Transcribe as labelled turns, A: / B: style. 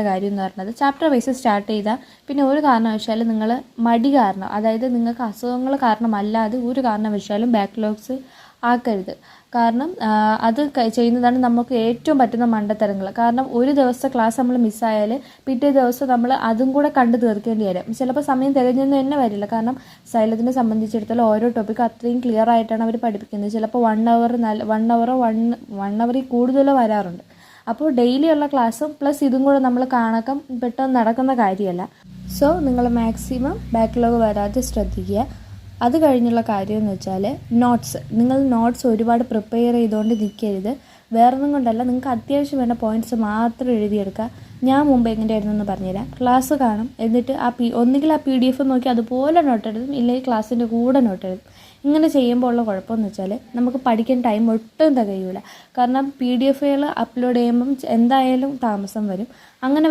A: കാര്യം എന്ന് പറയുന്നത് ചാപ്റ്റർ വൈസ് സ്റ്റാർട്ട് ചെയ്താൽ പിന്നെ ഒരു കാരണവശാലും നിങ്ങൾ മടി കാരണം, അതായത് നിങ്ങൾക്ക് അസുഖങ്ങൾ കാരണമല്ലാതെ ഒരു കാരണവശാലും ബാക്ക്ലോഗ്സ് ആക്കരുത്. കാരണം അത് ചെയ്യുന്നതാണ് നമുക്ക് ഏറ്റവും പറ്റുന്ന മണ്ടത്തരങ്ങൾ. കാരണം ഒരു ദിവസത്തെ ക്ലാസ് നമ്മൾ മിസ്സായാൽ പിറ്റേ ദിവസം നമ്മൾ അതും കൂടെ കണ്ടു തീർക്കേണ്ടി വരും. ചിലപ്പോൾ സമയം തികഞ്ഞൊന്നും തന്നെ വരില്ല. കാരണം സൈലത്തിനെ സംബന്ധിച്ചിടത്തോളം ഓരോ ടോപ്പിക്കും അത്രയും ക്ലിയർ ആയിട്ടാണ് അവർ പഠിപ്പിക്കുന്നത്. ചിലപ്പോൾ 1 അവറിൽ കൂടുതലോ വരാറുണ്ട്. അപ്പോൾ ഡെയിലി ഉള്ള ക്ലാസ്സും പ്ലസ് ഇതും കൂടെ നമ്മൾ കാണക്കം പെട്ടെന്ന് നടക്കുന്ന കാര്യമല്ല. സോ നിങ്ങൾ മാക്സിമം ബാക്ക്ലോഗ് വരാതെ ശ്രദ്ധിക്കുക. അത് കഴിഞ്ഞുള്ള കാര്യം എന്ന് വെച്ചാൽ നിങ്ങൾ നോട്ട്സ് ഒരുപാട് പ്രിപ്പയർ ചെയ്തുകൊണ്ട് നിൽക്കരുത്. വേറൊന്നും കൊണ്ടല്ല, നിങ്ങൾക്ക് അത്യാവശ്യം വേണ്ട പോയിൻറ്റ്സ് മാത്രം എഴുതിയെടുക്കുക. ഞാൻ മുമ്പ് എങ്ങനെയായിരുന്നു എന്ന് പറഞ്ഞുതരാം. ക്ലാസ് കാണും, എന്നിട്ട് ഒന്നുകിൽ ആ PDF നോക്കി അതുപോലെ നോട്ട് എഴുതും, ഇല്ലെങ്കിൽ ക്ലാസ്സിൻ്റെ കൂടെ നോട്ട് എഴുതും. ഇങ്ങനെ ചെയ്യുമ്പോൾ ഉള്ള കുഴപ്പമെന്ന് വെച്ചാൽ നമുക്ക് പഠിക്കാൻ ടൈം ഒട്ടും തികയില്ല. കാരണം PDF അപ്ലോഡ് ചെയ്യുമ്പം എന്തായാലും താമസം വരും. അങ്ങനെ